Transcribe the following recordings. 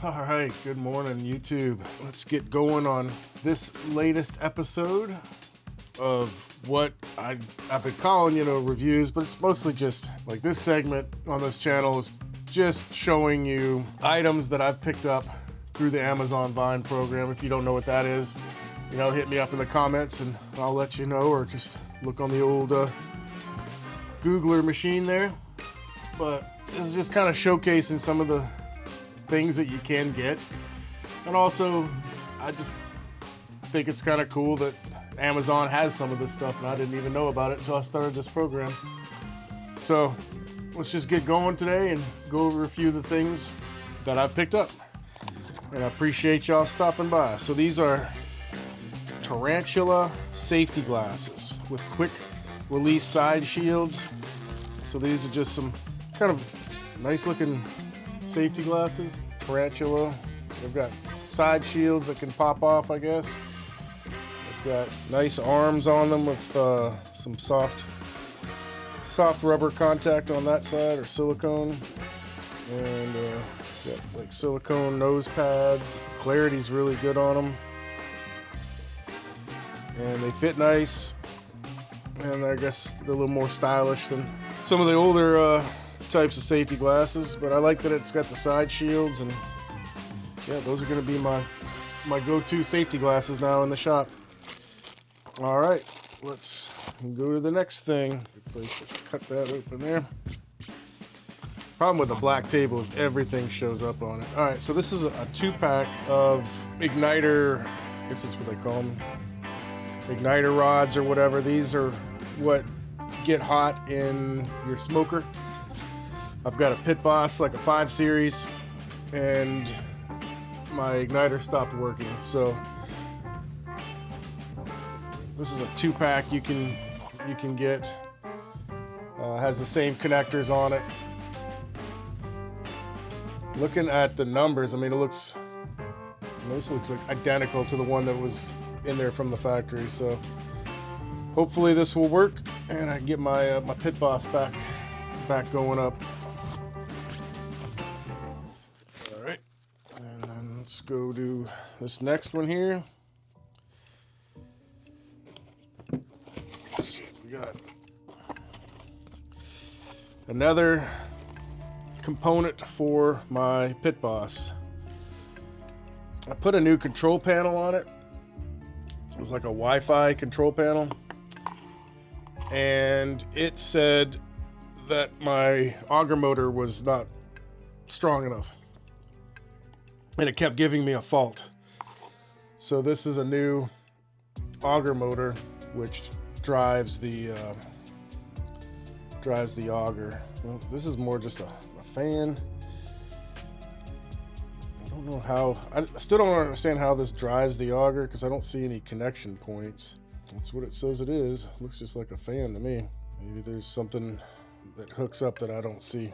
All right, good morning, YouTube. Let's get going on this latest episode of what I've been calling, reviews, but it's mostly just like this segment on this channel is just showing you items that I've picked up through the Amazon Vine program. If you don't know what that is, hit me up in the comments and I'll let you know, or just look on the old Googler machine there. But this is just kind of showcasing some of the things that you can get, and also I just think it's kind of cool that Amazon has some of this stuff and I didn't even know about it until I started this program. So let's just get going today and go over a few of the things that I've picked up, and I appreciate y'all stopping by. So these are Tarantula safety glasses with quick release side shields. So these are just some kind of nice looking safety glasses. Tarantula. They've got side shields that can pop off, I guess. They've got nice arms on them with some soft rubber contact on that side, or silicone. And got like silicone nose pads. Clarity's really good on them. And they fit nice. And I guess they're a little more stylish than some of the older types of safety glasses, but I like that it's got the side shields, and yeah, those are going to be my go-to safety glasses now in the shop. All right, let's go to the next thing. Good place to cut that open there. Problem with the black table is everything shows up on it. All right, so this is a 2-pack of igniter, I guess that's what they call them, igniter rods or whatever. These are what get hot in your smoker. I've got a Pit Boss, like a 5 series, and my igniter stopped working. So this is a 2-pack you can get. Has the same connectors on it. Looking at the numbers, I mean, this looks like identical to the one that was in there from the factory. So hopefully this will work, and I can get my my Pit Boss back going up. Let's go to this next one here. So we got another component for my Pit Boss. I put a new control panel on it. It was like a Wi-Fi control panel, and it said that my auger motor was not strong enough, and it kept giving me a fault. So this is a new auger motor which drives the auger. Well, this is more just a fan. I don't know how. I still don't understand how this drives the auger, because I don't see any connection points. That's what it says it is. It looks just like a fan to me. Maybe there's something that hooks up that I don't see.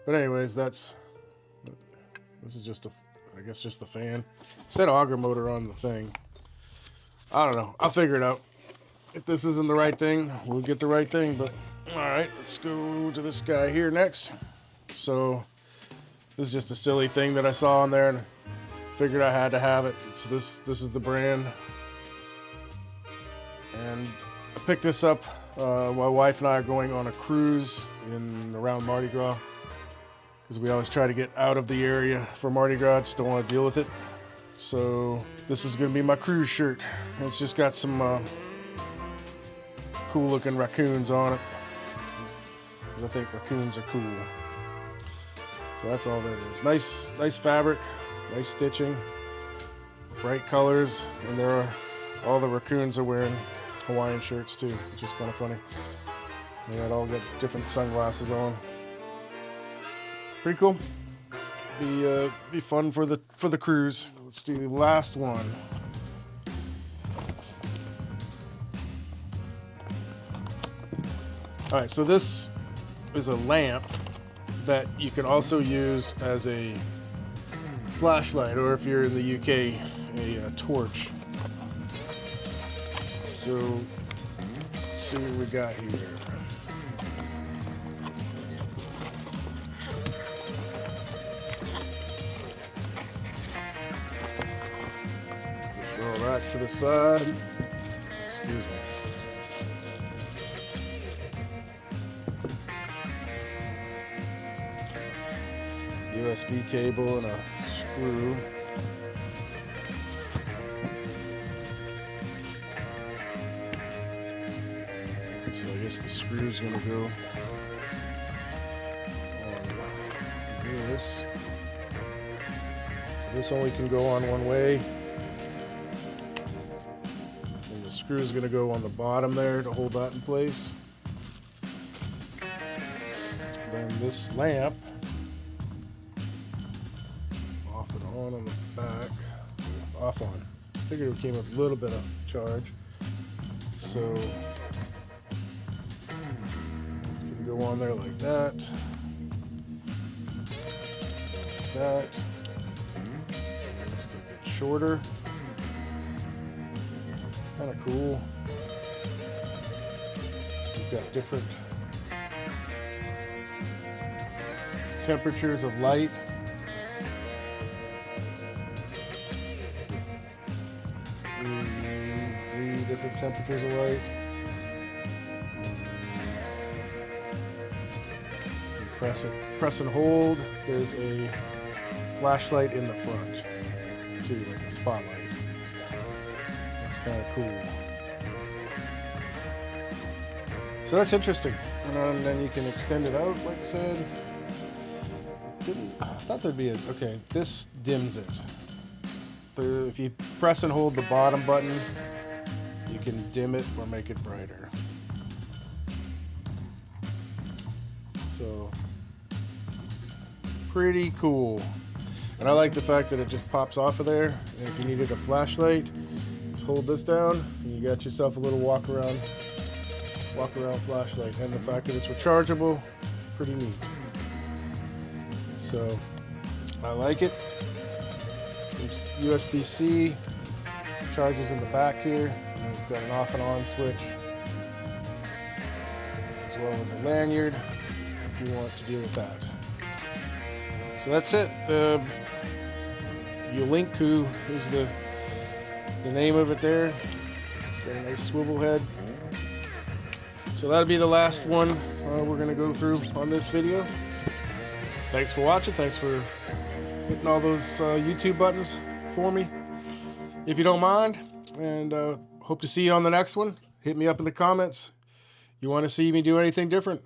But anyways, this is just I guess just the fan. It said auger motor on the thing. I don't know. I'll figure it out. If this isn't the right thing, we'll get the right thing. But all right, let's go to this guy here next. So this is just a silly thing that I saw on there and figured I had to have it. So this is the brand. And I picked this up. My wife and I are going on a cruise around Mardi Gras, because we always try to get out of the area for Mardi Gras. Just don't want to deal with it. So this is going to be my cruise shirt. It's just got some cool looking raccoons on it, because I think raccoons are cool. So that's all that is. Nice fabric, nice stitching, bright colors, and all the raccoons are wearing Hawaiian shirts too, which is kind of funny. They all got different sunglasses on. Pretty cool. Be fun for the cruise. Let's do the last one. All right, so this is a lamp that you can also use as a flashlight, or if you're in the UK, a torch. So let's see what we got here. back to the side. Excuse me. USB cable and a screw. So I guess the screw's gonna go on this. So this only can go on one way. And the screw's gonna go on the bottom there to hold that in place. Then this lamp, off and on the back, off on. Figured it came with a little bit of charge. So go on there like that. That. And this can get shorter. It's kind of cool. You've got different temperatures of light. Three different temperatures of light. Press and hold. There's a flashlight in the front too, like a spotlight. It's kind of cool. So that's interesting. And then you can extend it out, like I said. I thought there'd be okay, this dims it. If you press and hold the bottom button, you can dim it or make it brighter. So pretty cool. And I like the fact that it just pops off of there. And if you needed a flashlight, just hold this down and you got yourself a little walk around flashlight. And the fact that it's rechargeable, pretty neat. So I like it. There's USB-C, charges in the back here, and it's got an off and on switch, as well as a lanyard if you want to deal with that. So that's it. Ulinco is the name of it there. It's got a nice swivel head. So that'll be the last one we're going to go through on this video. Thanks for watching. Thanks for hitting all those YouTube buttons for me, if you don't mind. And hope to see you on the next one. Hit me up in the comments. You want to see me do anything different?